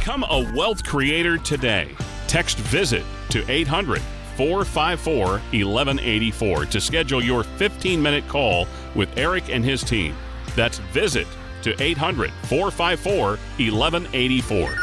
Become a wealth creator today. Text VISIT to 800-454-1184 to schedule your 15-minute call with Eric and his team. That's VISIT to 800-454-1184.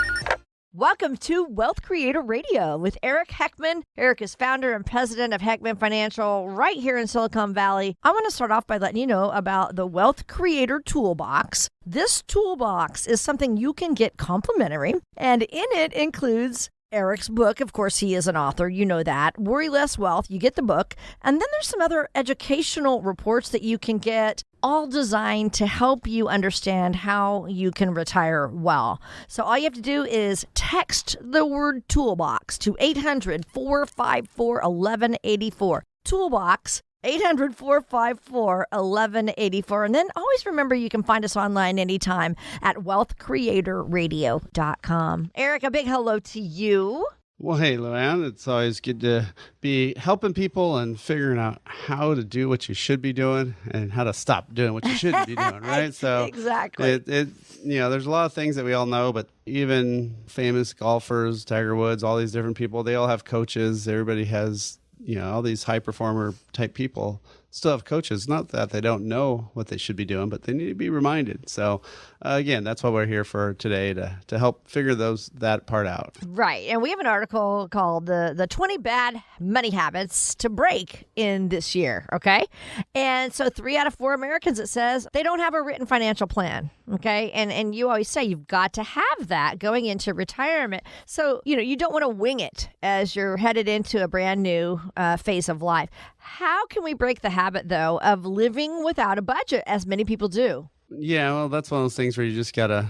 Welcome to Wealth Creator Radio with Eric Heckman. Eric is founder and president of Heckman Financial right here in Silicon Valley. I want to start off by letting you know about the Wealth Creator Toolbox. This toolbox is something you can get complimentary, and in it includes Eric's book. Of course, he is an author. You know that. Worry Less Wealth. You get the book. And then there's some other educational reports that you can get, all designed to help you understand how you can retire well. So all you have to do is text the word toolbox to 800-454-1184. Toolbox. 800-454-1184. And then always remember you can find us online anytime at wealthcreatorradio.com. Eric, a big hello to you. Well, hey, Luann, it's always good to be helping people and figuring out how to do what you should be doing and how to stop doing what you shouldn't be doing, right? So exactly. There's a lot of things that we all know, but even famous golfers, Tiger Woods, all these different people, they all have coaches. Everybody has all these high performer type people still have coaches. Not that they don't know what they should be doing, but they need to be reminded. So again, that's what we're here for today, to help figure that part out. Right. And we have an article called the 20 Bad Money Habits to Break in this year. Okay. And so 3 out of 4 Americans, it says, they don't have a written financial plan. Okay. And you always say you've got to have that going into retirement. So, you don't want to wing it as you're headed into a brand new phase of life. How can we break the habit, though, of living without a budget, as many people do? Yeah, well, that's one of those things where you just got to,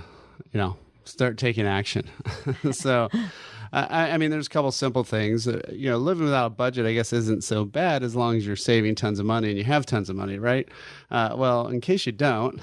start taking action. So, I mean, there's a couple simple things. Living without a budget, I guess, isn't so bad as long as you're saving tons of money and you have tons of money, right? Well, in case you don't,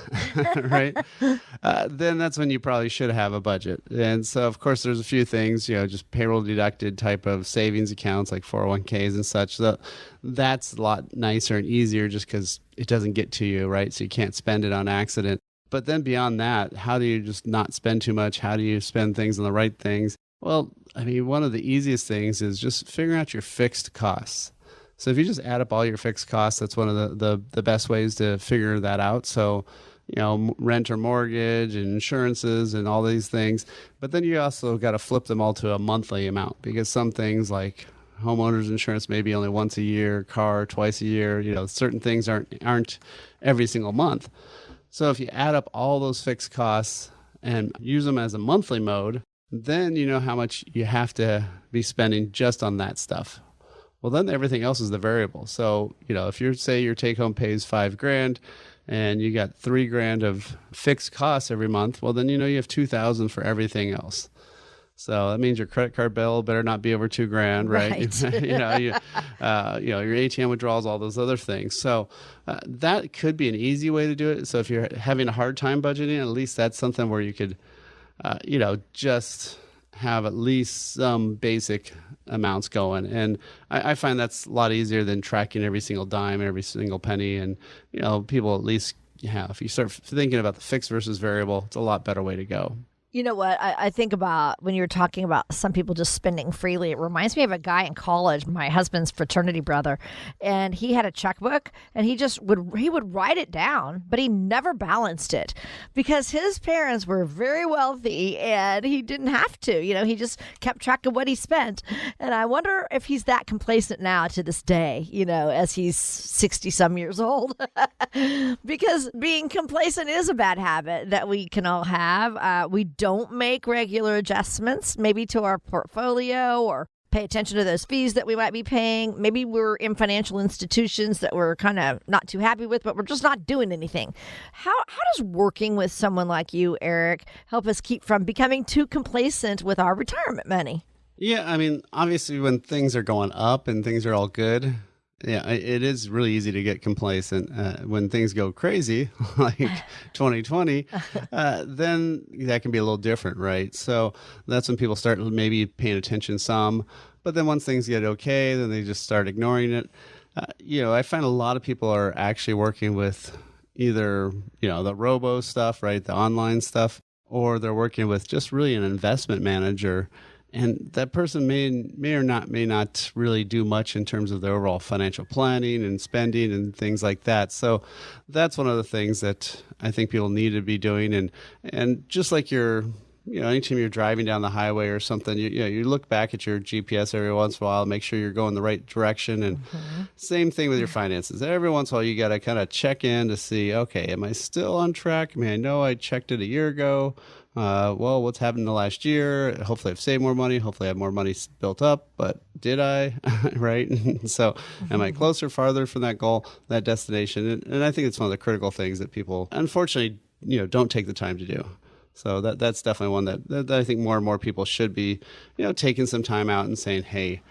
right, then that's when you probably should have a budget. And so, of course, there's a few things, just payroll deducted type of savings accounts like 401ks and such. So that's a lot nicer and easier just because it doesn't get to you, right? So you can't spend it on accident. But then beyond that, how do you just not spend too much? How do you spend things on the right things? Well, I mean, one of the easiest things is just figuring out your fixed costs. So if you just add up all your fixed costs, that's one of the best ways to figure that out. So, rent or mortgage and insurances and all these things. But then you also got to flip them all to a monthly amount, because some things like homeowners insurance maybe only once a year, car twice a year. Certain things aren't every single month. So if you add up all those fixed costs and use them as a monthly mode, then you know how much you have to be spending just on that stuff. Well, then everything else is the variable. So, if say your take home pays $5,000 and you got $3,000 of fixed costs every month, well, then you have $2,000 for everything else. So that means your credit card bill better not be over $2,000, right? Your ATM withdrawals, all those other things. So that could be an easy way to do it. So if you're having a hard time budgeting, at least that's something where you could, just have at least some basic amounts going. And I find that's a lot easier than tracking every single dime, every single penny. And, people at least, if you start thinking about the fixed versus variable, it's a lot better way to go. You know what? I think about when you're talking about some people just spending freely. It reminds me of a guy in college, my husband's fraternity brother, and he had a checkbook and he would write it down, but he never balanced it because his parents were very wealthy and he didn't have to. He just kept track of what he spent. And I wonder if he's that complacent now to this day, as he's 60 some years old, because being complacent is a bad habit that we can all have. We don't make regular adjustments, maybe to our portfolio, or pay attention to those fees that we might be paying. Maybe we're in financial institutions that we're kind of not too happy with, but we're just not doing anything. How does working with someone like you, Eric, help us keep from becoming too complacent with our retirement money? Yeah, I mean, obviously when things are going up and things are all good, yeah, it is really easy to get complacent. When things go crazy, like 2020, then that can be a little different, right? So that's when people start maybe paying attention some. But then once things get okay, then they just start ignoring it. I find a lot of people are actually working with either, the robo stuff, right, the online stuff, or they're working with just really an investment manager. And that person may not really do much in terms of their overall financial planning and spending and things like that. So that's one of the things that I think people need to be doing. And just like anytime you're driving down the highway or something, you look back at your GPS every once in a while, make sure you're going the right direction. And same thing with your finances. Every once in a while, you got to kind of check in to see, okay, am I still on track? I mean, I know I checked it a year ago. Well, what's happened in the last year? Hopefully I've saved more money. Hopefully I have more money built up, but did I? Right? So am I closer, farther from that goal, that destination? And I think it's one of the critical things that people, unfortunately, don't take the time to do. So that's definitely one that I think more and more people should be, taking some time out and saying, hey,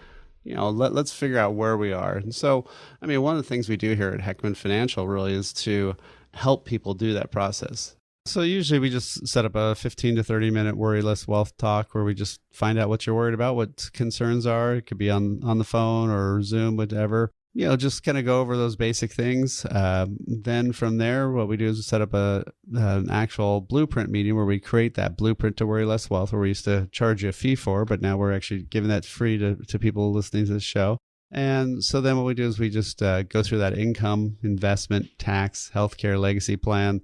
let's figure out where we are. And so, I mean, one of the things we do here at Heckman Financial really is to help people do that process. So usually we just set up a 15 to 30 minute worry less wealth talk where we just find out what you're worried about, what concerns are. It could be on the phone or Zoom, whatever. Just kind of go over those basic things. Then from there, what we do is set up an actual blueprint meeting where we create that blueprint to worry less wealth, where we used to charge you a fee for, but now we're actually giving that free to people listening to this show. And so then what we do is we just go through that income, investment, tax, healthcare, legacy plan,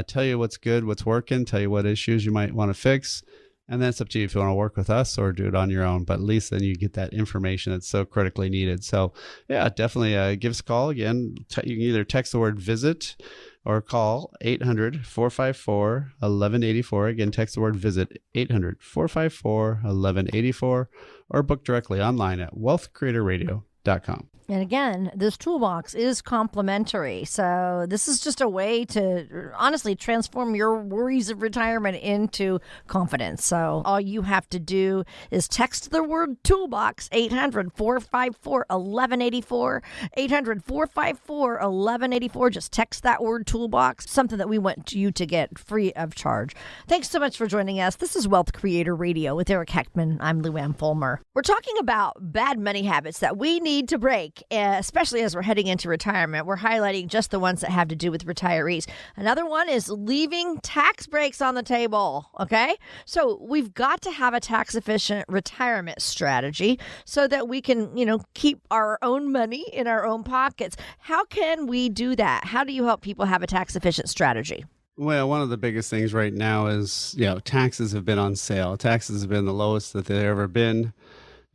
tell you what's good, what's working, tell you what issues you might want to fix. And then it's up to you if you want to work with us or do it on your own. But at least then you get that information that's so critically needed. So yeah, definitely give us a call. Again, you can either text the word visit or call 800-454-1184. Again, text the word visit 800-454-1184 or book directly online at wealthcreatorradio.com. And again, this toolbox is complimentary. So this is just a way to honestly transform your worries of retirement into confidence. So all you have to do is text the word toolbox, 800-454-1184, 800-454-1184. Just text that word toolbox, something that we want you to get free of charge. Thanks so much for joining us. This is Wealth Creator Radio with Eric Heckman. I'm Lou Ann Fulmer. We're talking about bad money habits that we need to break. Especially as we're heading into retirement. We're highlighting just the ones that have to do with retirees. Another one is leaving tax breaks on the table, okay? So we've got to have a tax-efficient retirement strategy so that we can, keep our own money in our own pockets. How can we do that? How do you help people have a tax-efficient strategy? Well, one of the biggest things right now is, taxes have been on sale. Taxes have been the lowest that they've ever been.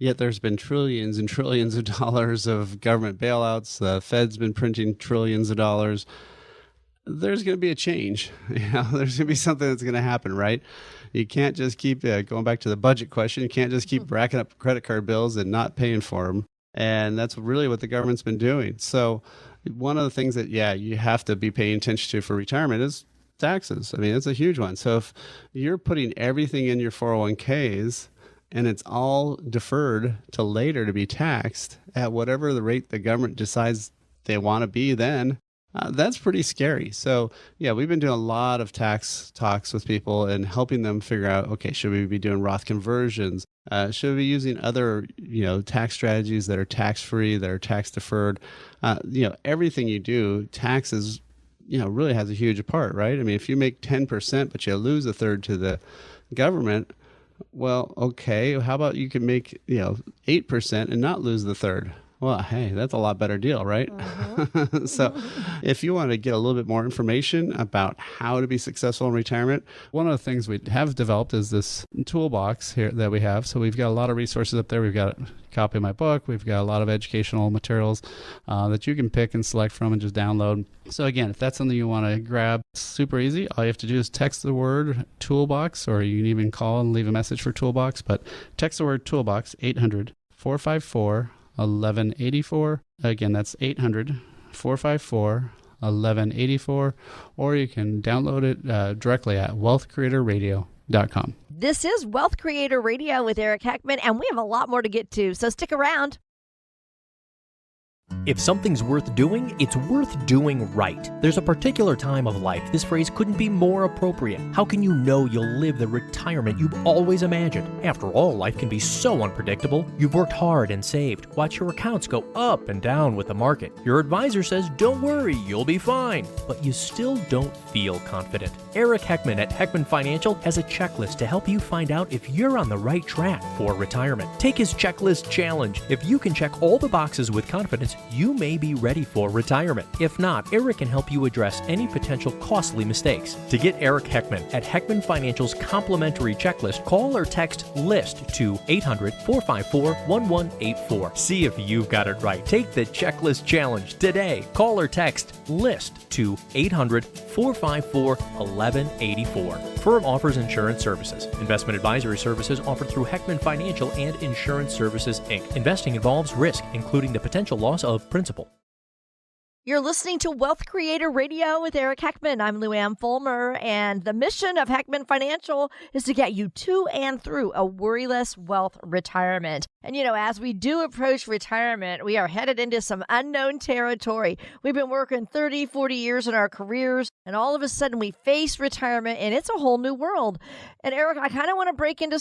Yet there's been trillions and trillions of dollars of government bailouts. The Fed's been printing trillions of dollars. There's going to be a change. There's going to be something that's going to happen, right? You can't just keep going back to the budget question. You can't just keep racking up credit card bills and not paying for them. And that's really what the government's been doing. So one of the things that, you have to be paying attention to for retirement is taxes. I mean, it's a huge one. So if you're putting everything in your 401ks, and it's all deferred to later to be taxed at whatever the rate the government decides they want to be then, that's pretty scary. So, we've been doing a lot of tax talks with people and helping them figure out, okay, should we be doing Roth conversions? Should we be using other, tax strategies that are tax-free, that are tax-deferred? Everything you do, taxes, really has a huge part, right? I mean, if you make 10%, but you lose a third to the government, well, okay, how about you can make, 8% and not lose the third? Well, hey, that's a lot better deal, right? Mm-hmm. So if you want to get a little bit more information about how to be successful in retirement, one of the things we have developed is this toolbox here that we have. So we've got a lot of resources up there. We've got a copy of my book. We've got a lot of educational materials that you can pick and select from and just download. So again, if that's something you want to grab, it's super easy. All you have to do is text the word toolbox, or you can even call and leave a message for toolbox, but text the word toolbox, 800-454-1184. Again, that's 800-454-1184, or you can download it directly at wealthcreatorradio.com. This is Wealth Creator Radio with Eric Heckman, and we have a lot more to get to, so stick around. If something's worth doing, it's worth doing right. There's a particular time of life this phrase couldn't be more appropriate. How can you know you'll live the retirement you've always imagined? After all, life can be so unpredictable. You've worked hard and saved. Watch your accounts go up and down with the market. Your advisor says, don't worry, you'll be fine. But you still don't feel confident. Eric Heckman at Heckman Financial has a checklist to help you find out if you're on the right track for retirement. Take his checklist challenge. If you can check all the boxes with confidence, you may be ready for retirement. If not, Eric can help you address any potential costly mistakes. To get Eric Heckman at Heckman Financial's complimentary checklist, call or text LIST to 800-454-1184. See if you've got it right. Take the checklist challenge today. Call or text LIST to 800-454-1184. Firm offers insurance services. Investment advisory services offered through Heckman Financial and Insurance Services, Inc. Investing involves risk, including the potential loss of principal. You're listening to Wealth Creator Radio with Eric Heckman. I'm Luann Fulmer, and the mission of Heckman Financial is to get you to and through a worryless wealth retirement. And, as we do approach retirement, we are headed into some unknown territory. We've been working 30, 40 years in our careers, and all of a sudden we face retirement, and it's a whole new world. And, Eric, I kind of want to break into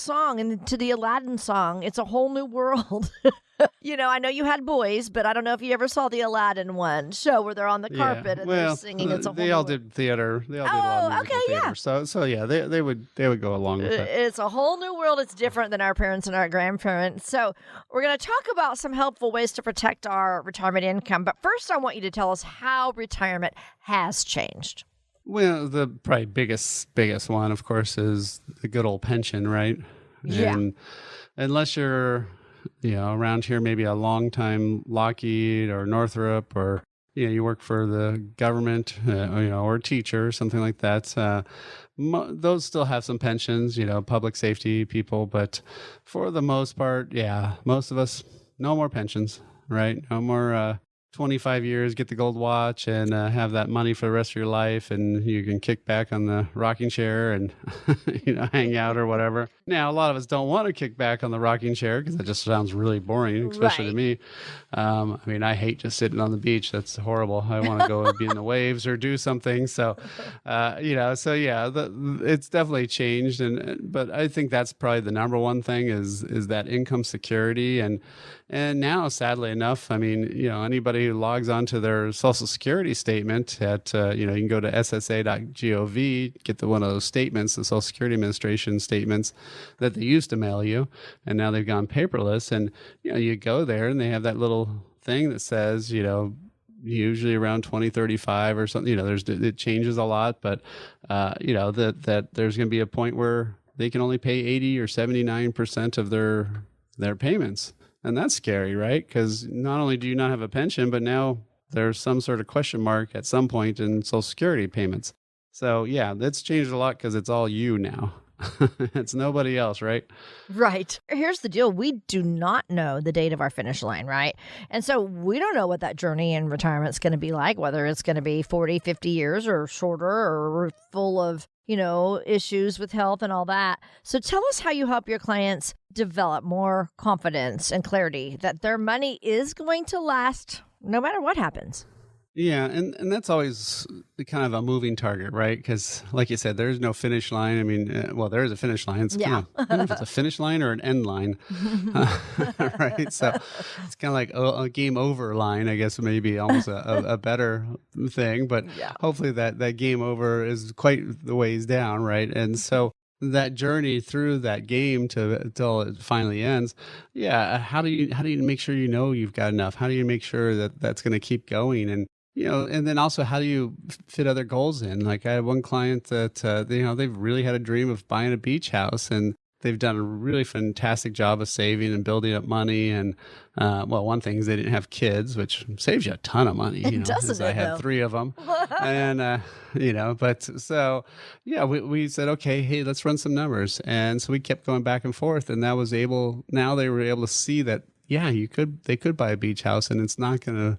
the Aladdin song. It's a whole new world. I know you had boys, but I don't know if you ever saw the Aladdin one show where they're on the carpet and they're singing. It's a whole they all did theater. They all did a lot of musical theater. So yeah, they would go along with it. It's a whole new world. It's different than our parents and our grandparents. So we're going to talk about some helpful ways to protect our retirement income. But first, I want you to tell us how retirement has changed. Well, the probably biggest one, of course, is the good old pension, right? Yeah. And unless you're around here, maybe a long time Lockheed or Northrop, or you work for the government, or a teacher or something like that. Those still have some pensions, public safety people, but for the most part, most of us, no more pensions, right? No more 25 years, get the gold watch, and have that money for the rest of your life, and you can kick back on the rocking chair and hang out or whatever. Now, a lot of us don't want to kick back on the rocking chair because that just sounds really boring, especially to me. I hate just sitting on the beach. That's horrible. I want to go and be in the waves or do something. So, it's definitely changed, but I think that's probably the number one thing is that income security. And now, sadly enough, anybody who logs onto their Social Security statement at, you can go to ssa.gov, get one of those statements, the Social Security Administration statements that they used to mail you, and now they've gone paperless. And, you go there and they have that little thing that says, usually around 2035 or something, it changes a lot, but, that there's going to be a point where they can only pay 80 or 79% of their payments. And that's scary, right? Because not only do you not have a pension, but now there's some sort of question mark at some point in Social Security payments. So yeah, that's changed a lot because it's all you now. It's nobody else, right? Right. Here's the deal. We do not know the date of our finish line, right? And so we don't know what that journey in retirement is going to be like, whether it's going to be 40, 50 years or shorter or full of, issues with health and all that. So tell us how you help your clients develop more confidence and clarity that their money is going to last no matter what happens. Yeah, and that's always kind of a moving target, right? Because, like you said, there's no finish line. There is a finish line. It's kind of, I don't know if it's a finish line or an end line, right? So it's kind of like a game over line, I guess, maybe almost a better thing. But hopefully that game over is quite the ways down, right? And so that journey through that game until it finally ends. Yeah, how do you make sure you've got enough? How do you make sure that that's going to keep going? And and then also, how do you fit other goals in? Like, I had one client that, they've really had a dream of buying a beach house, and they've done a really fantastic job of saving and building up money. And, one thing is they didn't have kids, which saves you a ton of money. Doesn't it, I had 3 of them. And, we said, okay, hey, let's run some numbers. And so we kept going back and forth, and now they were able to see that, they could buy a beach house, and it's not going to,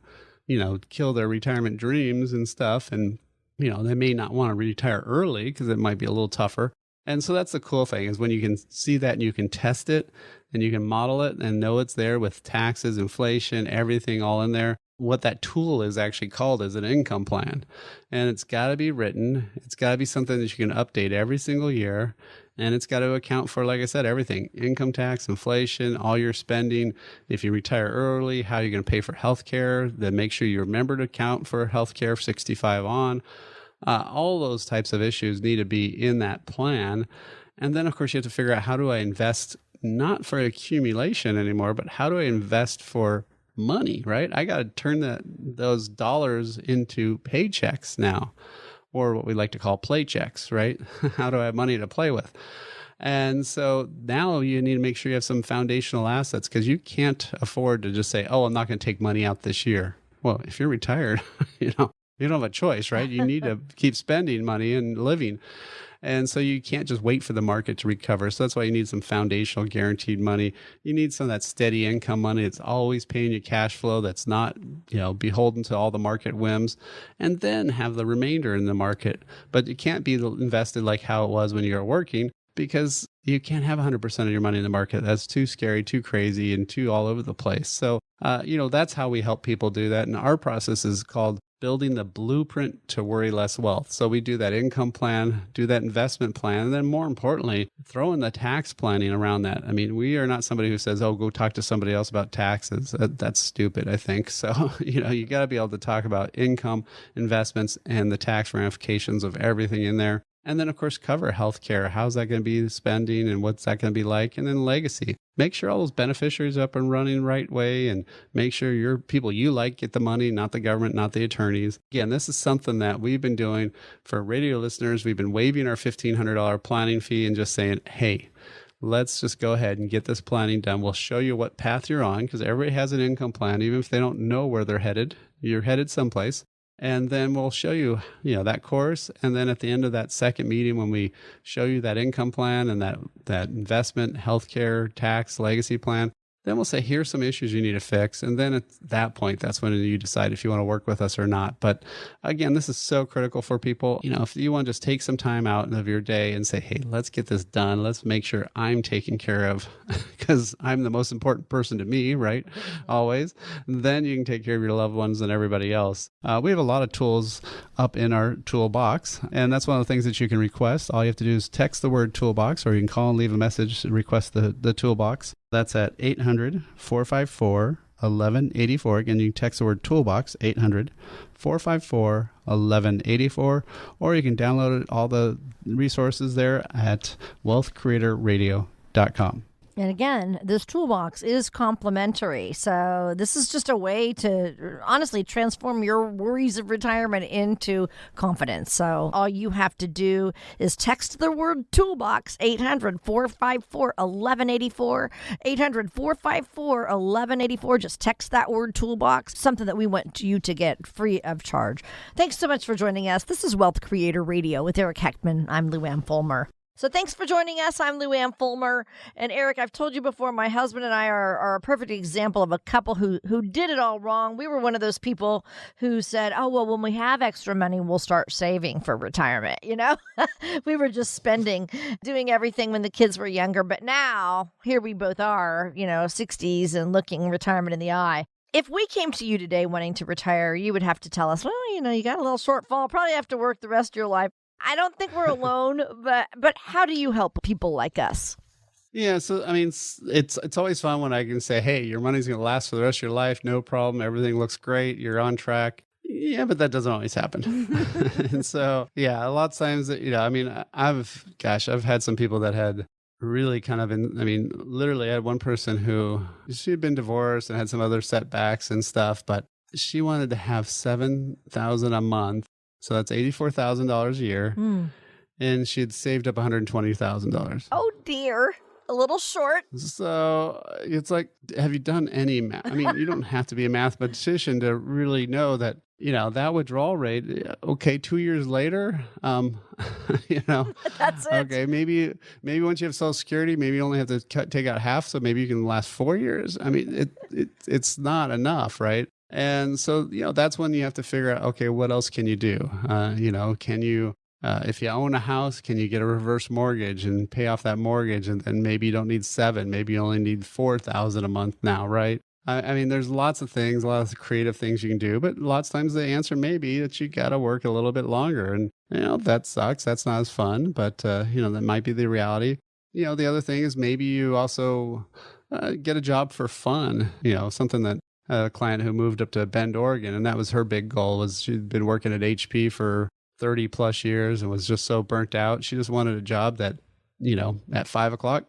kill their retirement dreams and stuff. And, they may not want to retire early because it might be a little tougher. And so that's the cool thing is when you can see that and you can test it and you can model it and know it's there with taxes, inflation, everything all in there. what that tool is actually called is an income plan. And it's got to be written. It's got to be something that you can update every single year. And it's got to account for, like I said, everything: income tax, inflation, all your spending. If you retire early, how you're going to pay for health care. Then make sure you remember to account for health care 65 on. All those types of issues need to be in that plan. And then, of course, you have to figure out, how do I invest, not for accumulation anymore, but how do I invest for money, right? I got to turn those dollars into paychecks now, or what we like to call playchecks, right? How do I have money to play with? And so now you need to make sure you have some foundational assets, because you can't afford to just say, oh, I'm not going to take money out this year. Well, if you're retired, you don't have a choice, right? You need to keep spending money and living. And so you can't just wait for the market to recover. So that's why you need some foundational guaranteed money. You need some of that steady income money that's always paying you cash flow, that's not, beholden to all the market whims, and then have the remainder in the market. But it can't be invested like how it was when you were working, because you can't have 100% of your money in the market. That's too scary, too crazy, and too all over the place. So, that's how we help people do that. And our process is called building the blueprint to worry less wealth. So we do that income plan, do that investment plan, and then more importantly, throw in the tax planning around that. I mean, we are not somebody who says, oh, go talk to somebody else about taxes. That's stupid, I think. So, you got to be able to talk about income, investments, and the tax ramifications of everything in there. And then, of course, cover healthcare. How's that going to be spending, and what's that going to be like? And then legacy. Make sure all those beneficiaries are up and running the right way, and make sure your people you like get the money, not the government, not the attorneys. Again, this is something that we've been doing for radio listeners. We've been waiving our $1,500 planning fee and just saying, hey, let's just go ahead and get this planning done. We'll show you what path you're on, because everybody has an income plan. Even if they don't know where they're headed, you're headed someplace. And then we'll show you, that course. And then at the end of that second meeting, when we show you that income plan and that investment, healthcare, tax, legacy plan, then we'll say, here's some issues you need to fix. And then at that point, that's when you decide if you want to work with us or not. But again, this is so critical for people. If you want to just take some time out of your day and say, hey, let's get this done. Let's make sure I'm taken care of, because I'm the most important person to me, right? Always. Then you can take care of your loved ones and everybody else. We have a lot of tools up in our toolbox, and that's one of the things that you can request. All you have to do is text the word toolbox, or you can call and leave a message to request the toolbox. That's at 800-454-1184. Again, you can text the word toolbox, 800-454-1184, or you can download all the resources there at wealthcreatorradio.com. And again, this toolbox is complimentary. So this is just a way to honestly transform your worries of retirement into confidence. So all you have to do is text the word toolbox, 800-454-1184, 800-454-1184. Just text that word toolbox, something that we want you to get free of charge. Thanks so much for joining us. This is Wealth Creator Radio with Eric Heckman. I'm Lou Ann Fulmer. So thanks for joining us. I'm Lou Ann Fulmer. And Eric, I've told you before, my husband and I are a perfect example of a couple who did it all wrong. We were one of those people who said, oh, well, when we have extra money, we'll start saving for retirement. We were just spending, doing everything when the kids were younger. But now, here we both are, 60s and looking retirement in the eye. If we came to you today wanting to retire, you would have to tell us, well, you got a little shortfall, probably have to work the rest of your life. I don't think we're alone, but how do you help people like us? Yeah, so I mean, it's always fun when I can say, hey, your money's going to last for the rest of your life, no problem, everything looks great, you're on track. Yeah, but that doesn't always happen. And so, yeah, a lot of times, I've had some people that had really literally I had one person who, she had been divorced and had some other setbacks and stuff, but she wanted to have $7,000 a month. So that's $84,000 a year. And she had saved up $120,000. Oh, dear. A little short. So it's like, have you done any math? I mean, you don't have to be a mathematician to really know that, that withdrawal rate, okay, 2 years later, That's it. Okay, maybe once you have Social Security, maybe you only have to take out half. So maybe you can last 4 years. I mean, it's not enough, right? And so, that's when you have to figure out, okay, what else can you do? Can you, if you own a house, can you get a reverse mortgage and pay off that mortgage? And then maybe you don't need $7,000, maybe you only need $4,000 a month now, right? I mean, there's lots of things, a lot of creative things you can do, but lots of times the answer may be that you got to work a little bit longer. And, that sucks. That's not as fun, but, that might be the reality. The other thing is maybe you also get a job for fun, something that a client who moved up to Bend, Oregon, and that was her big goal was she'd been working at HP for 30 plus years and was just so burnt out. She just wanted a job that, at 5 o'clock,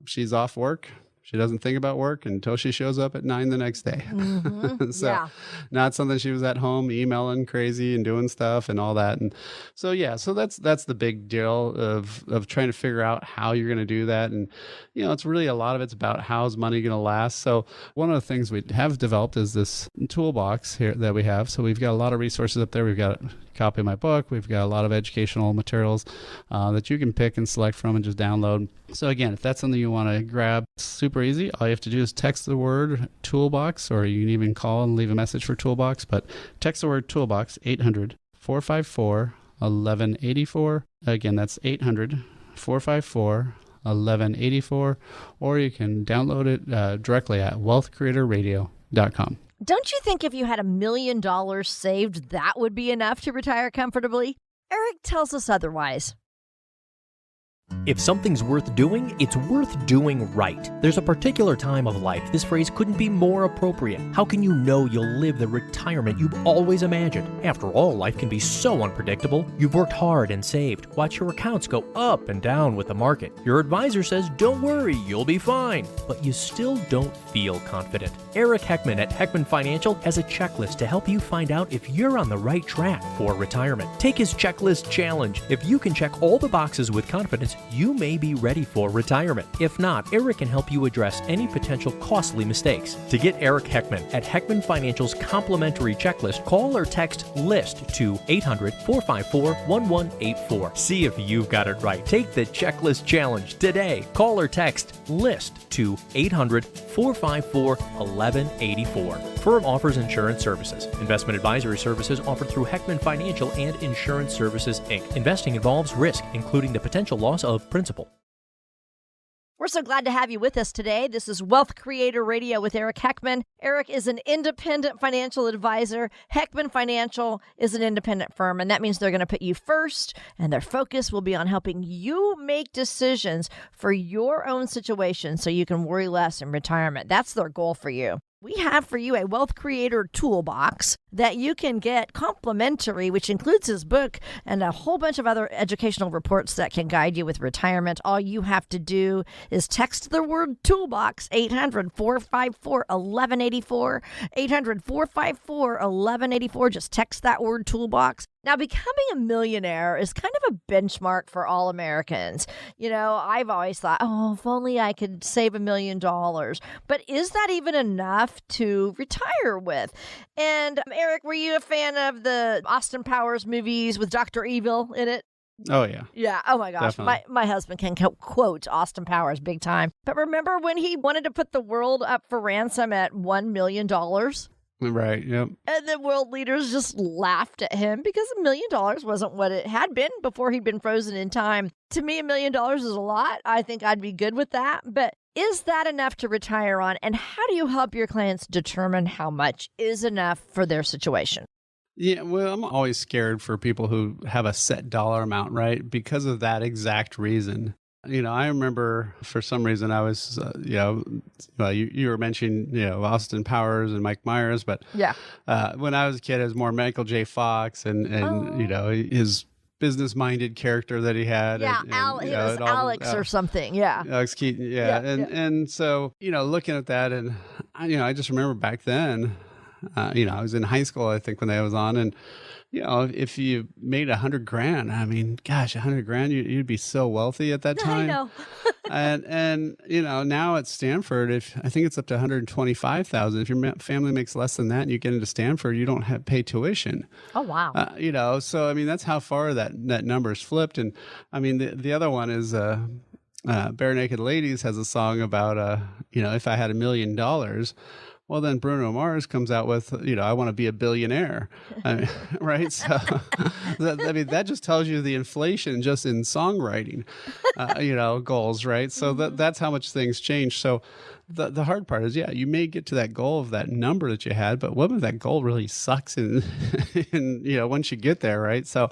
she's off work. She doesn't think about work until she shows up at 9 the next day. Mm-hmm. So not something she was at home emailing crazy and doing stuff and all that. And so, so that's the big deal of trying to figure out how you're going to do that. And, it's really a lot of it's about how's money going to last. So one of the things we have developed is this toolbox here that we have. So we've got a lot of resources up there. We've got a copy of my book. We've got a lot of educational materials that you can pick and select from and just download. So again, if that's something you want to grab, super easy. All you have to do is text the word toolbox, or you can even call and leave a message for toolbox, but text the word toolbox, 800-454-1184. Again, that's 800-454-1184, or you can download it directly at wealthcreatorradio.com. Don't you think if you had $1 million saved, that would be enough to retire comfortably? Eric tells us otherwise. If something's worth doing, it's worth doing right. There's a particular time of life this phrase couldn't be more appropriate. How can you know you'll live the retirement you've always imagined? After all, life can be so unpredictable. You've worked hard and saved. Watch your accounts go up and down with the market. Your advisor says, don't worry, you'll be fine. But you still don't feel confident. Eric Heckman at Heckman Financial has a checklist to help you find out if you're on the right track for retirement. Take his checklist challenge. If you can check all the boxes with confidence, you may be ready for retirement. If not, Eric can help you address any potential costly mistakes. To get Eric Heckman at Heckman Financial's complimentary checklist, call or text LIST to 800-454-1184. See if you've got it right. Take the checklist challenge today. Call or text LIST to 800-454-1184. Firm offers insurance services. Investment advisory services offered through Heckman Financial and Insurance Services, Inc. Investing involves risk, including the potential loss of principal. We're so glad to have you with us today. This is Wealth Creator Radio with Eric Heckman. Eric is an independent financial advisor. Heckman Financial is an independent firm, and that means they're going to put you first, and their focus will be on helping you make decisions for your own situation so you can worry less in retirement. That's their goal for you. We have for you a Wealth Creator toolbox that you can get complimentary, which includes his book and a whole bunch of other educational reports that can guide you with retirement. All you have to do is text the word toolbox, 800-454-1184, 800-454-1184. Just text that word toolbox. Now, becoming a millionaire is kind of a benchmark for all Americans. I've always thought, if only I could save $1 million. But is that even enough to retire with? And Eric, were you a fan of the Austin Powers movies with Dr. Evil in it? Oh, yeah. Yeah. Oh, my gosh. My husband can quote Austin Powers big time. But remember when he wanted to put the world up for ransom at $1 million? Right, yep. And the world leaders just laughed at him because $1 million wasn't what it had been before he'd been frozen in time. To me, $1 million is a lot. I think I'd be good with that. But is that enough to retire on? And how do you help your clients determine how much is enough for their situation? Yeah, well, I'm always scared for people who have a set dollar amount, right? Because of that exact reason. I remember for some reason I was, you were mentioning, Austin Powers and Mike Myers, but yeah, when I was a kid, it was more Michael J. Fox and his business-minded character that he had. Yeah, he was Alex or something. Yeah, Alex Keaton. Yeah, and so looking at that, and I just remember back then, I was in high school, I think, when that was on, and. If you made $100,000, I mean, gosh, $100,000, you'd be so wealthy at that time. I know. and now at Stanford, I think it's up to $125,000. If your family makes less than that and you get into Stanford, you don't have pay tuition. Oh wow. So I mean, that's how far that number's flipped. And I mean, the other one is Bare Naked Ladies has a song about if I had $1 million. Well, then Bruno Mars comes out with, I want to be a billionaire, right? So, that just tells you the inflation just in songwriting, goals, right? So that's how much things change. So the hard part is, you may get to that goal of that number that you had, but what if that goal really sucks in once you get there, right? So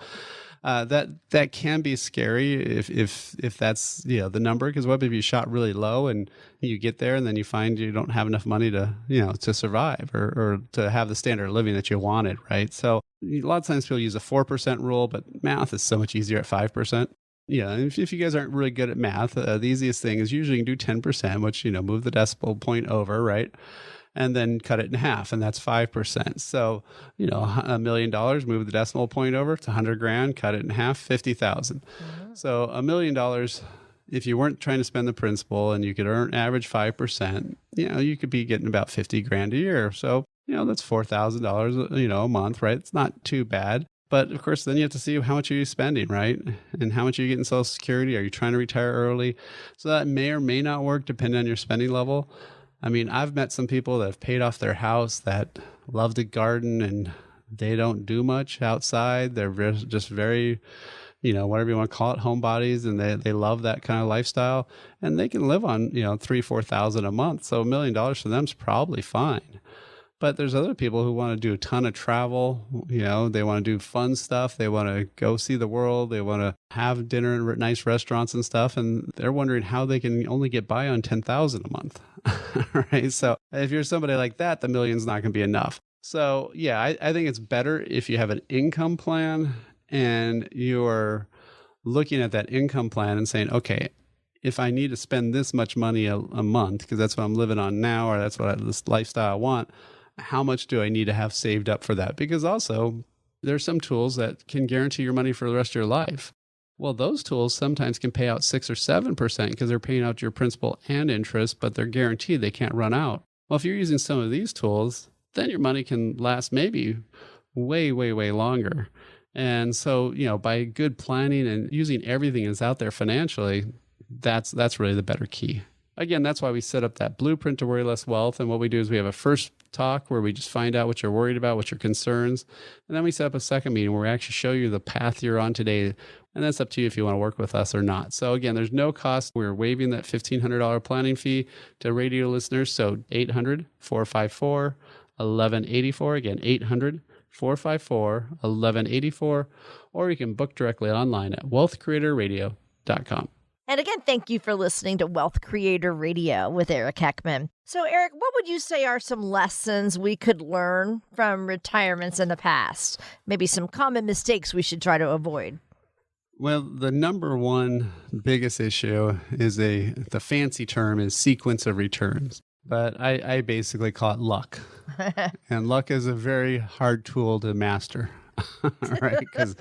that can be scary if that's the number, because what if you shot really low and you get there and then you find you don't have enough money to to survive or to have the standard of living that you wanted, right? So a lot of times people use a 4% rule, but math is so much easier at 5%. Yeah, if you guys aren't really good at math, the easiest thing is usually you can do 10%, which move the decimal point over, right? And then cut it in half, and that's 5%. So, $1 million, move the decimal point over, it's $100,000, cut it in half, 50,000. So $1 million, if you weren't trying to spend the principal and you could earn average 5%, you could be getting about $50,000 a year. So, that's $4,000, a month, right? It's not too bad. But of course, then you have to see how much are you spending, right? And how much are you getting Social Security? Are you trying to retire early? So that may or may not work depending on your spending level. I mean, I've met some people that have paid off their house that love to garden and they don't do much outside. They're just very, whatever you want to call it, homebodies, and they love that kind of lifestyle. And they can live on, $3,000-4,000 a month. So $1 million for them is probably fine. But there's other people who want to do a ton of travel. They want to do fun stuff. They want to go see the world. They want to have dinner in nice restaurants and stuff. And they're wondering how they can only get by on $10,000 a month. Right. So if you're somebody like that, the $1 million's not going to be enough. So yeah, I think it's better if you have an income plan and you're looking at that income plan and saying, okay, if I need to spend this much money a month, because that's what I'm living on now, or that's this lifestyle I want, how much do I need to have saved up for that? Because also there's some tools that can guarantee your money for the rest of your life. Well, those tools sometimes can pay out 6 or 7% because they're paying out your principal and interest, but they're guaranteed they can't run out. Well, if you're using some of these tools, then your money can last maybe way, way, way longer. And so, by good planning and using everything that's out there financially, that's really the better key. Again, that's why we set up that blueprint to worry less wealth. And what we do is we have a first talk where we just find out what you're worried about, what your concerns. And then we set up a second meeting where we actually show you the path you're on today. And that's up to you if you want to work with us or not. So again, there's no cost. We're waiving that $1,500 planning fee to radio listeners. So 800-454-1184. Again, 800-454-1184. Or you can book directly online at wealthcreatorradio.com. And again, thank you for listening to Wealth Creator Radio with Eric Heckman. So, Eric, what would you say are some lessons we could learn from retirements in the past? Maybe some common mistakes we should try to avoid. Well, the number one biggest issue is the fancy term is sequence of returns. But I basically call it luck. And luck is a very hard tool to master. Right? Because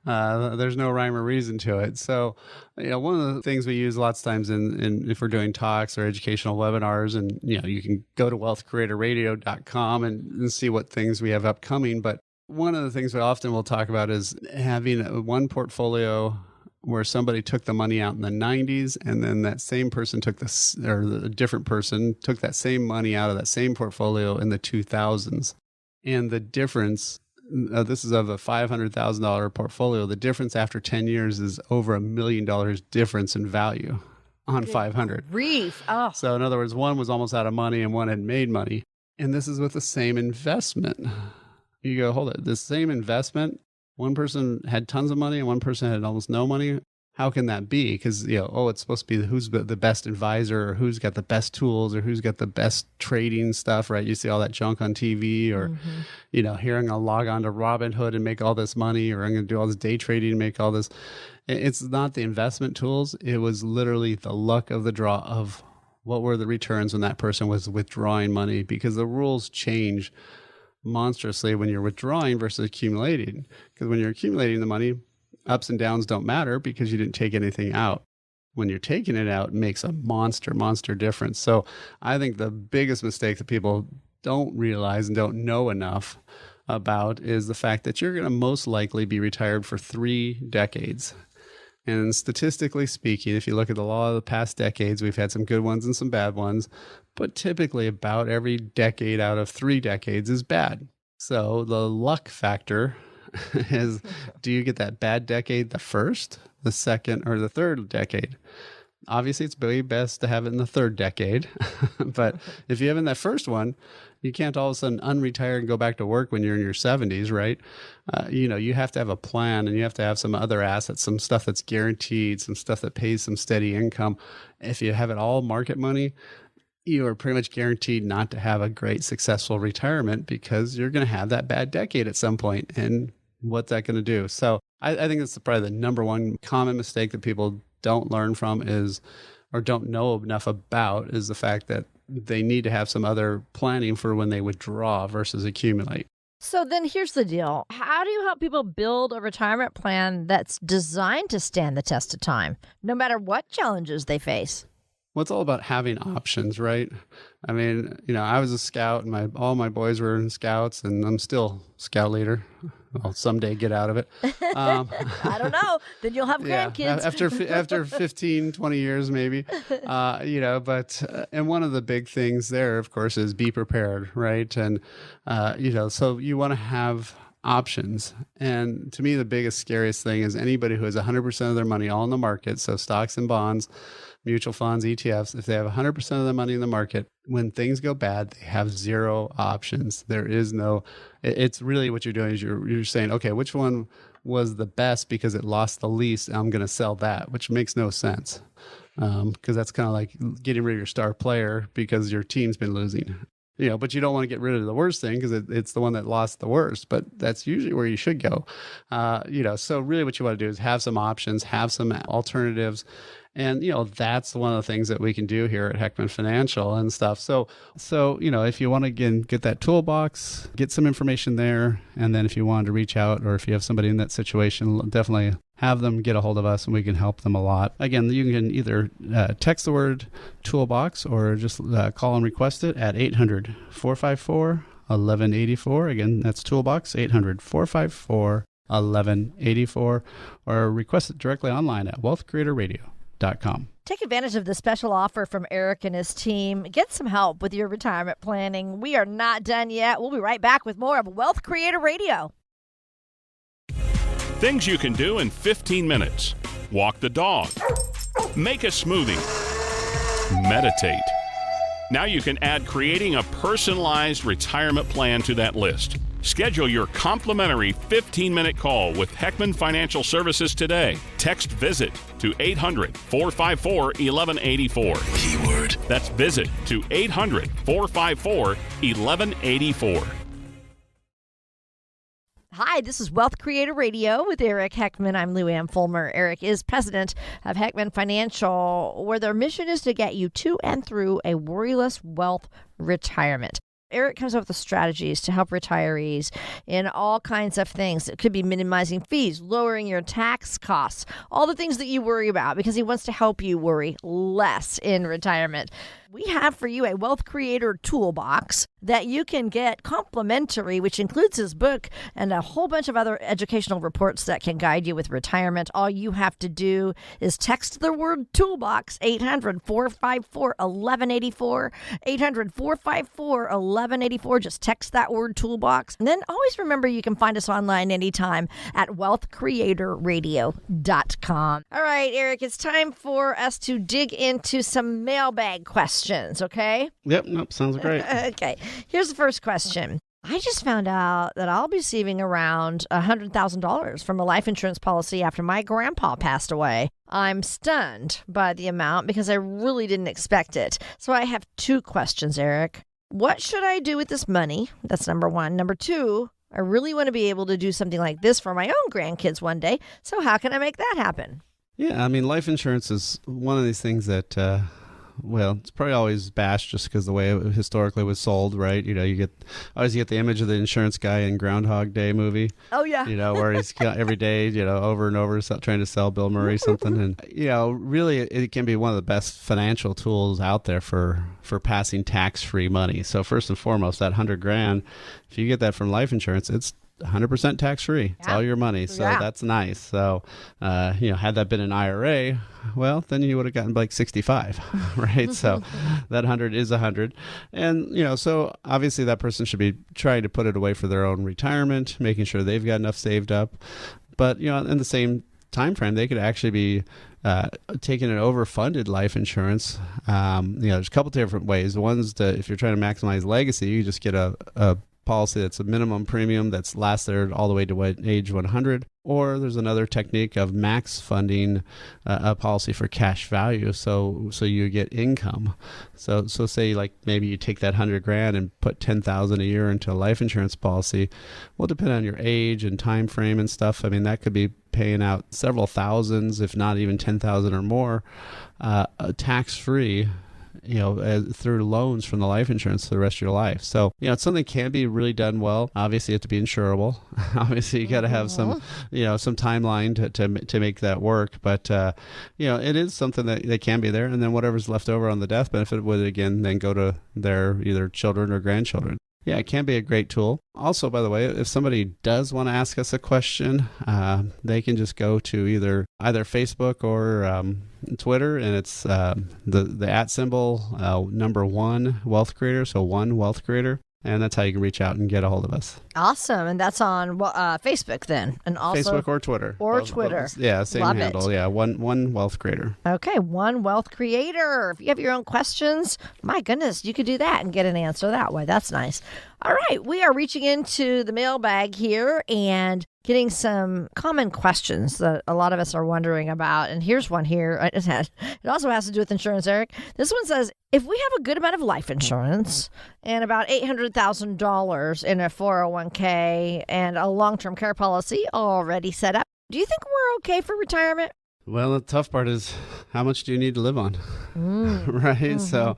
there's no rhyme or reason to it. So, one of the things we use lots of times in if we're doing talks or educational webinars, and you can go to wealthcreatorradio.com and see what things we have upcoming. But one of the things we often will talk about is having one portfolio where somebody took the money out in the 90s, and then that same person a different person took that same money out of that same portfolio in the 2000s. And the difference, this is of a $500,000 portfolio, the difference after 10 years is over $1 million difference in value on 500. Grief. Oh. So in other words, one was almost out of money and one had made money. And this is with the same investment. You go, hold it, the same investment, one person had tons of money and one person had almost no money. How can that be? Because, it's supposed to be who's the best advisor, or who's got the best tools, or who's got the best trading stuff, right? You see all that junk on TV, or, here I'm going to log on to Robinhood and make all this money, or I'm going to do all this day trading and make all this. It's not the investment tools. It was literally the luck of the draw of what were the returns when that person was withdrawing money, because the rules change monstrously when you're withdrawing versus accumulating. Because when you're accumulating the money, ups and downs don't matter because you didn't take anything out. When you're taking it out, it makes a monster difference. So I think the biggest mistake that people don't realize and don't know enough about is the fact that you're going to most likely be retired for 3 decades. And statistically speaking, if you look at the law of the past decades, we've had some good ones and some bad ones, but typically about every decade out of 3 decades is bad. So the luck factor is, do you get that bad decade the first, the second, or the third decade? Obviously, it's way best to have it in the third decade. But if you have in that first one, you can't all of a sudden unretire and go back to work when you're in your 70s, right? You have to have a plan, and you have to have some other assets, some stuff that's guaranteed, some stuff that pays some steady income. If you have it all market money, you are pretty much guaranteed not to have a great, successful retirement, because you're going to have that bad decade at some point. And what's that going to do? So I think that's probably the number one common mistake that people don't learn from is, or don't know enough about, is the fact that they need to have some other planning for when they withdraw versus accumulate. So then here's the deal. How do you help people build a retirement plan that's designed to stand the test of time, no matter what challenges they face? Well, it's all about having options, right? I mean, I was a scout, and all my boys were in scouts, and I'm still scout leader. I'll someday get out of it. I don't know. Then you'll have grandkids. After 15, 20 years, maybe. And one of the big things there, of course, is be prepared, right? And, so you want to have options. And to me, the biggest, scariest thing is anybody who has 100% of their money all in the market, so stocks and bonds, mutual funds, ETFs, if they have 100% of the money in the market, when things go bad, they have 0 options. There is no, it's really what you're doing is you're saying, okay, which one was the best because it lost the least? I'm going to sell that, which makes no sense. Because that's kind of like getting rid of your star player because your team's been losing. But you don't want to get rid of the worst thing because it's the one that lost the worst, but that's usually where you should go. So really what you want to do is have some options, have some alternatives. And, that's one of the things that we can do here at Heckman Financial and stuff. So, if you want to, again, get that toolbox, get some information there. And then if you wanted to reach out, or if you have somebody in that situation, definitely have them get a hold of us and we can help them a lot. Again, you can either text the word toolbox or just call and request it at 800-454-1184. Again, that's toolbox, 800-454-1184, or request it directly online at wealthcreatorradio.com. Take advantage of the special offer from Eric and his team. Get some help with your retirement planning. We are not done yet. We'll be right back with more of Wealth Creator Radio. Things you can do in 15 minutes. Walk the dog. Make a smoothie. Meditate. Now you can add creating a personalized retirement plan to that list. Schedule your complimentary 15-minute call with Heckman Financial Services today. Text VISIT to 800-454-1184. Keyword. That's VISIT to 800-454-1184. Hi, this is Wealth Creator Radio with Eric Heckman. I'm Lou Ann Fulmer. Eric is president of Heckman Financial, where their mission is to get you to and through a worryless wealth retirement. Eric comes up with strategies to help retirees in all kinds of things. It could be minimizing fees, lowering your tax costs, all the things that you worry about, because he wants to help you worry less in retirement. We have for you a Wealth Creator Toolbox that you can get complimentary, which includes his book and a whole bunch of other educational reports that can guide you with retirement. All you have to do is text the word toolbox, 800-454-1184, 800-454-1184. Just text that word toolbox. And then always remember you can find us online anytime at wealthcreatorradio.com. All right, Eric, it's time for us to dig into some mailbag questions. Okay? Yep. Nope. Sounds great. Okay. Here's the first question. I just found out that I'll be receiving around $100,000 from a life insurance policy after my grandpa passed away. I'm stunned by the amount because I really didn't expect it. So I have 2 questions, Eric. What should I do with this money? That's number 1. Number 2, I really want to be able to do something like this for my own grandkids one day. So how can I make that happen? Yeah. I mean, life insurance is one of these things that, it's probably always bashed just because the way it historically was sold, right? You always get the image of the insurance guy in Groundhog Day movie. Oh, yeah. Where he's every day, over and over trying to sell Bill Murray something. And, really it can be one of the best financial tools out there for passing tax-free money. So first and foremost, that $100,000, if you get that from life insurance, it's 100% tax free. It's Yeah. all your money. So Yeah. that's nice. So, had that been an IRA, well, then you would have gotten like 65, right? So that 100 is 100. And, so obviously that person should be trying to put it away for their own retirement, making sure they've got enough saved up. But, in the same time frame, they could actually be taking an overfunded life insurance. There's a couple different ways. One's if you're trying to maximize legacy, you just get a policy that's a minimum premium that's lasts there all the way to age 100. Or there's another technique of max funding a policy for cash value, so you get income. So say like maybe you take that $100,000 and put $10,000 a year into a life insurance policy. Well, depending on your age and time frame and stuff, I mean that could be paying out several thousands, if not even 10,000 or more, tax free. Through loans from the life insurance for the rest of your life. So, it's something that can be really done well. Obviously, you have to be insurable. Obviously, you got to have some timeline to make that work. But, it is something that can be there. And then whatever's left over on the death benefit would, again, then go to their either children or grandchildren. Yeah, it can be a great tool. Also, by the way, if somebody does want to ask us a question, they can just go to either Facebook or Twitter, and it's the @ symbol number 1 Wealth Creator, so 1 Wealth Creator. And that's how you can reach out and get a hold of us. Awesome. And that's on Facebook then. And also Facebook or Twitter. Twitter. Yeah, same Love handle. it. Yeah, one Wealth Creator. Okay, 1 Wealth Creator. If you have your own questions, my goodness, you could do that and get an answer that way. That's nice. All right, we are reaching into the mailbag here and getting some common questions that a lot of us are wondering about. And here's one here. It also has to do with insurance, Eric. This one says, if we have a good amount of life insurance and about $800,000 in a 401k and a long-term care policy already set up, do you think we're okay for retirement? Well, the tough part is how much do you need to live on, right? Mm-hmm. So,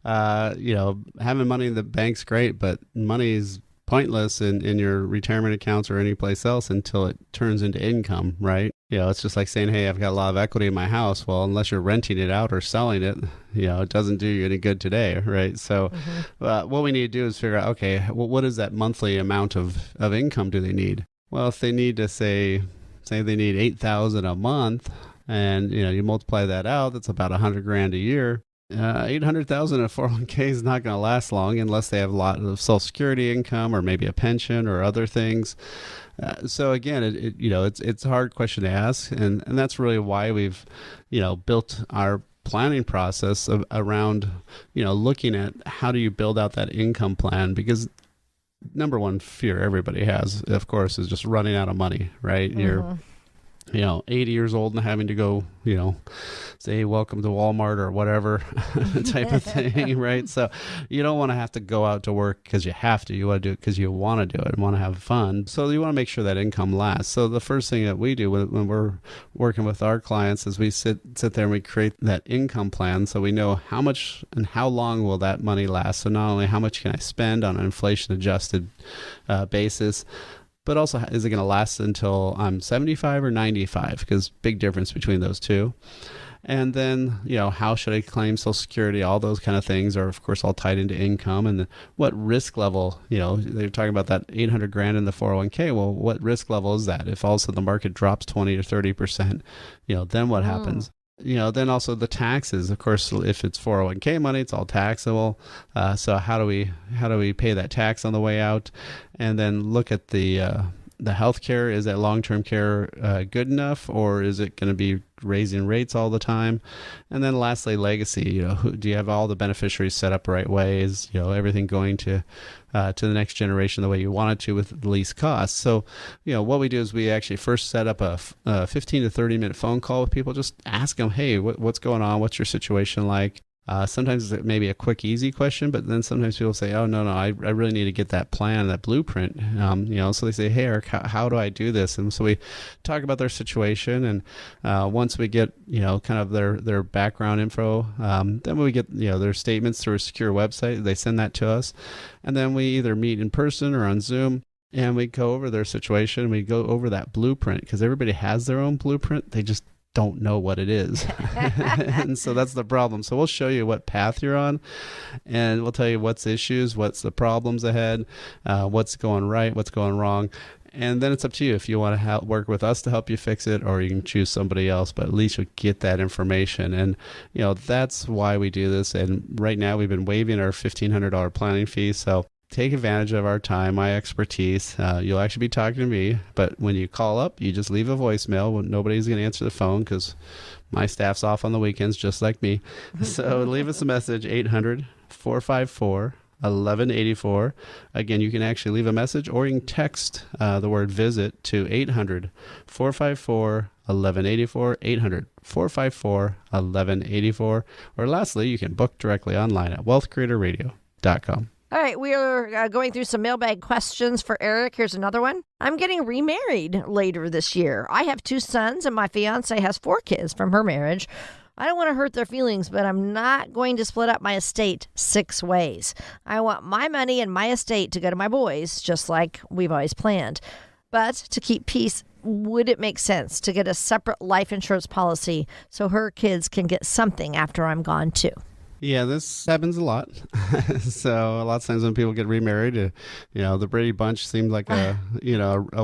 having money in the bank's great, but money is pointless in your retirement accounts or any place else until it turns into income, right? It's just like saying, hey, I've got a lot of equity in my house. Well, unless you're renting it out or selling it, it doesn't do you any good today, right? So what we need to do is figure out, okay, well, what is that monthly amount of income do they need? Well, if they need to say they need $8,000 a month, and you multiply that out, that's about $100,000 a year. $800,000 in a 401k is not going to last long unless they have a lot of Social Security income or maybe a pension or other things. So again, it's a hard question to ask, and that's really why we've built our planning process around looking at how do you build out that income plan, because number one fear everybody has, of course, is just running out of money, right? You're 80 years old and having to go, say welcome to Walmart or whatever type of thing, right? So you don't want to have to go out to work because you have to. You want to do it because you want to do it and want to have fun. So you want to make sure that income lasts. So the first thing that we do when we're working with our clients is we sit there and we create that income plan so we know how much and how long will that money last. So not only how much can I spend on an inflation adjusted basis, but also is it going to last until I'm 75 or 95? Because big difference between those two. And then, how should I claim Social Security? All those kind of things are, of course, all tied into income. And what risk level, they're talking about that $800,000 in the 401k. Well, what risk level is that? If all of a sudden the market drops 20 or 30%, then what happens? Then also the taxes. Of course, if it's 401k money, it's all taxable. So how do we pay that tax on the way out? And then look at the health care. Is that long-term care good enough, or is it going to be raising rates all the time? And then lastly, legacy. Do you have all the beneficiaries set up the right way? Is everything going to the next generation the way you want it to with the least cost? So what we do is we actually first set up a 15 to 30 minute phone call with people. Just ask them, hey, what's going on? What's your situation like? Sometimes it may be a quick, easy question, but then sometimes people say, oh, no, I really need to get that plan, that blueprint. So they say, hey, Eric, how do I do this? And so we talk about their situation. And once we get, kind of their background info, then we get, their statements through a secure website. They send that to us. And then we either meet in person or on Zoom. And we go over their situation. We go over that blueprint because everybody has their own blueprint. They just don't know what it is. And so that's the problem. So we'll show you what path you're on, and we'll tell you what's issues, what's the problems ahead, what's going right, what's going wrong. And then it's up to you if you want to work with us to help you fix it, or you can choose somebody else, but at least you get that information. And, that's why we do this. And right now we've been waiving our $1,500 planning fee. So take advantage of our time, my expertise. You'll actually be talking to me, but when you call up, you just leave a voicemail. Nobody's going to answer the phone because my staff's off on the weekends, just like me. So leave us a message, 800-454-1184. Again, you can actually leave a message, or you can text the word visit to 800-454-1184, 800-454-1184. Or lastly, you can book directly online at wealthcreatorradio.com. All right, we are going through some mailbag questions for Eric. Here's another one. I'm getting remarried later this year. I have 2 sons, and my fiance has 4 kids from her marriage. I don't want to hurt their feelings, but I'm not going to split up my estate 6 ways. I want my money and my estate to go to my boys, just like we've always planned. But to keep peace, would it make sense to get a separate life insurance policy so her kids can get something after I'm gone too? Yeah, this happens a lot. So a lot of times when people get remarried, the Brady Bunch seemed like a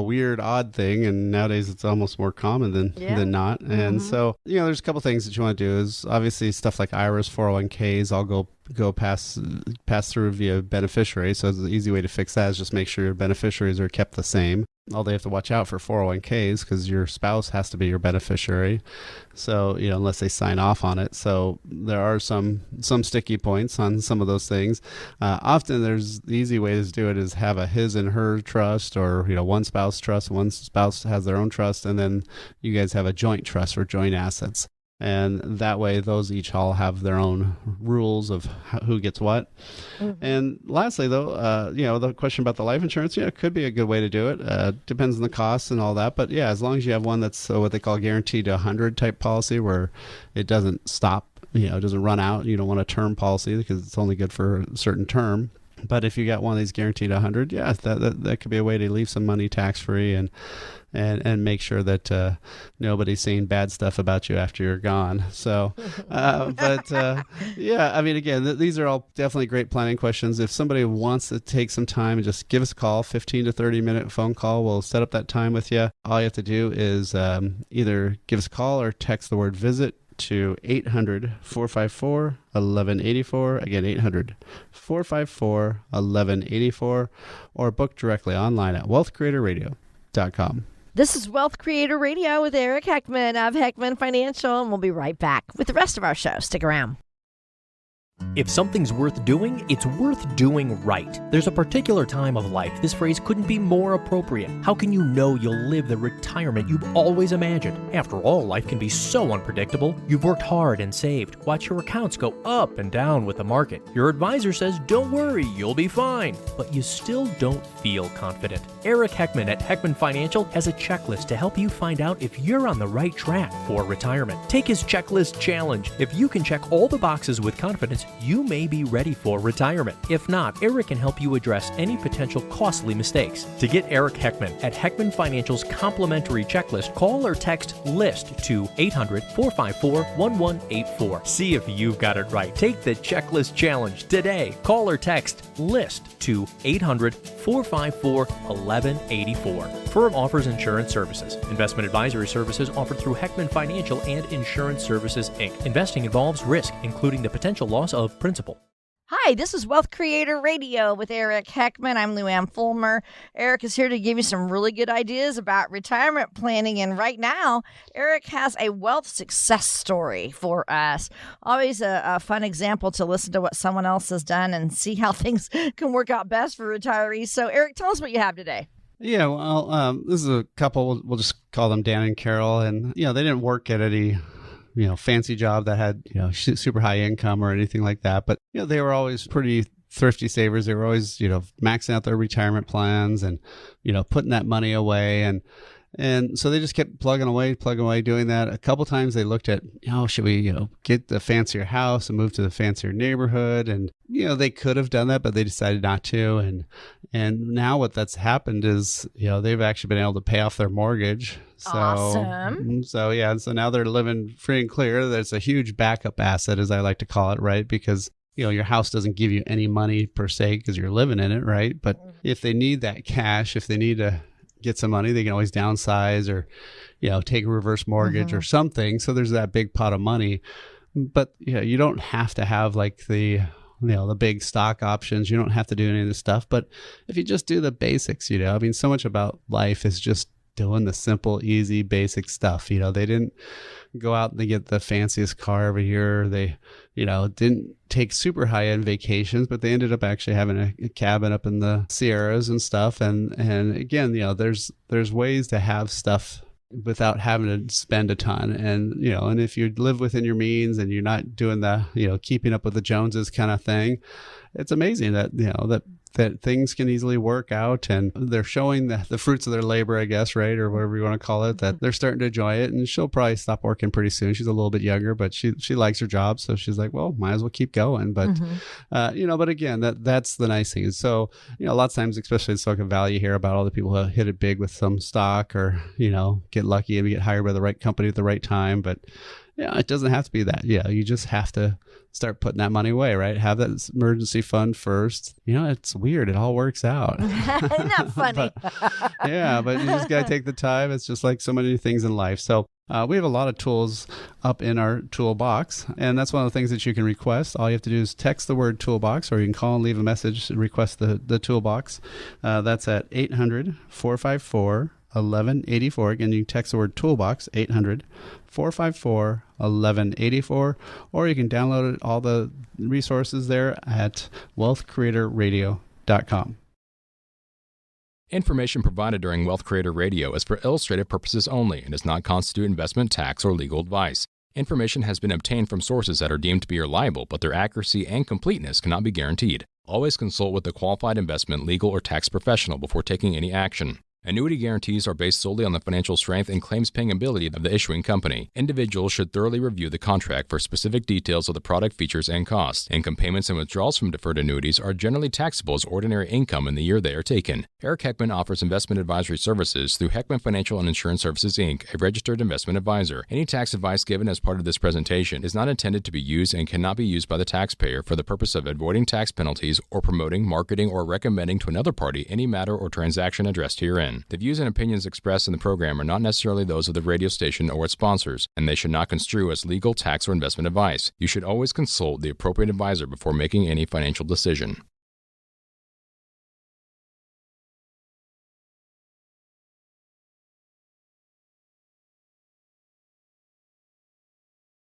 weird, odd thing, and nowadays it's almost more common than not. And so, there's a couple things that you want to do. Is obviously stuff like IRAs, 401ks, all go pass through via beneficiary. So the easy way to fix that is just make sure your beneficiaries are kept the same. All they have to watch out for 401ks because your spouse has to be your beneficiary. So, unless they sign off on it. So there are some sticky points on some of those things. Often there's the easy way to do it is have a his and her trust, or, one spouse trust, one spouse has their own trust, and then you guys have a joint trust for joint assets. And that way, those each all have their own rules of who gets what. Mm-hmm. And lastly, though, the question about the life insurance, it could be a good way to do it. Depends on the costs and all that. But yeah, as long as you have one that's what they call guaranteed to 100 type policy, where it doesn't stop, it doesn't run out. You don't want a term policy because it's only good for a certain term. But if you got one of these guaranteed 100, yeah, that could be a way to leave some money tax free and make sure that nobody's saying bad stuff about you after you're gone. So, yeah, I mean, again, these are all definitely great planning questions. If somebody wants to take some time and just give us a call, 15 to 30 minute phone call, we'll set up that time with you. All you have to do is either give us a call or text the word visit to 800-454-1184. Again, 800-454-1184, or book directly online at wealthcreatorradio.com. This is Wealth Creator Radio with Eric Heckman of Heckman Financial, and we'll be right back with the rest of our show. Stick around. If something's worth doing, it's worth doing right. There's a particular time of life this phrase couldn't be more appropriate. How can you know you'll live the retirement you've always imagined? After all, life can be so unpredictable. You've worked hard and saved. Watch your accounts go up and down with the market. Your advisor says, don't worry, you'll be fine. But you still don't feel confident. Eric Heckman at Heckman Financial has a checklist to help you find out if you're on the right track for retirement. Take his checklist challenge. If you can check all the boxes with confidence, you may be ready for retirement. If not, Eric can help you address any potential costly mistakes. To get Eric Heckman at Heckman Financial's complimentary checklist, call or text LIST to 800-454-1184. See if you've got it right. Take the checklist challenge today. Call or text LIST to 800-454-1184. Firm offers insurance services. Investment advisory services offered through Heckman Financial and Insurance Services, Inc. Investing involves risk, including the potential loss of principal. Hi, this is Wealth Creator Radio with Eric Heckman. I'm Luann Fulmer. Eric is here to give you some really good ideas about retirement planning. And right now, Eric has a wealth success story for us. Always a fun example to listen to what someone else has done and see how things can work out best for retirees. So, Eric, tell us what you have today. Yeah, well, this is a couple. We'll just call them Dan and Carol. And, they didn't work at any fancy job that had, super high income or anything like that. But, they were always pretty thrifty savers. They were always, maxing out their retirement plans and, putting that money away. And so they just kept plugging away, doing that. A couple times they looked at, should we, get the fancier house and move to the fancier neighborhood? And, they could have done that, but they decided not to. And now what that's happened is, they've actually been able to pay off their mortgage. So, awesome. So now they're living free and clear. There's a huge backup asset, as I like to call it, right? Because your house doesn't give you any money per se because you're living in it, right? But if they need that cash, if they need to get some money, they can always downsize or, take a reverse mortgage or something. So there's that big pot of money. But you don't have to have like the big stock options. You don't have to do any of this stuff. But if you just do the basics, so much about life is just doing the simple, easy, basic stuff. They didn't go out and they get the fanciest car every year. They, didn't take super high end vacations, but they ended up actually having a cabin up in the Sierras and stuff. And again, there's ways to have stuff without having to spend a ton. And, and if you live within your means and you're not doing the, keeping up with the Joneses kind of thing, it's amazing that, that things can easily work out, and they're showing the fruits of their labor, I guess, right? Or whatever you want to call it, that they're starting to enjoy it. And she'll probably stop working pretty soon. She's a little bit younger, but she likes her job. So she's like, well, might as well keep going. But, but again, that's the nice thing. So, a lot of times, especially in Silicon Valley, you hear about all the people who hit it big with some stock or, get lucky and get hired by the right company at the right time. But it doesn't have to be that. You just have to start putting that money away, right? Have that emergency fund first. It's weird. It all works out. Isn't that funny? but you just got to take the time. It's just like so many things in life. So we have a lot of tools up in our toolbox, and that's one of the things that you can request. All you have to do is text the word toolbox, or you can call and leave a message and request the toolbox. That's at 800-454-1184. Again, you can text the word toolbox, 800-454-1184, or you can download all the resources there at wealthcreatorradio.com. Information provided during Wealth Creator Radio is for illustrative purposes only and does not constitute investment, tax, or legal advice. Information has been obtained from sources that are deemed to be reliable, but their accuracy and completeness cannot be guaranteed. Always consult with a qualified investment, legal, or tax professional before taking any action. Annuity guarantees are based solely on the financial strength and claims-paying ability of the issuing company. Individuals should thoroughly review the contract for specific details of the product features and costs. Income payments and withdrawals from deferred annuities are generally taxable as ordinary income in the year they are taken. Eric Heckman offers investment advisory services through Heckman Financial and Insurance Services, Inc., a registered investment advisor. Any tax advice given as part of this presentation is not intended to be used and cannot be used by the taxpayer for the purpose of avoiding tax penalties or promoting, marketing, or recommending to another party any matter or transaction addressed herein. The views and opinions expressed in the program are not necessarily those of the radio station or its sponsors, and they should not construe as legal, tax, or investment advice. You should always consult the appropriate advisor before making any financial decision.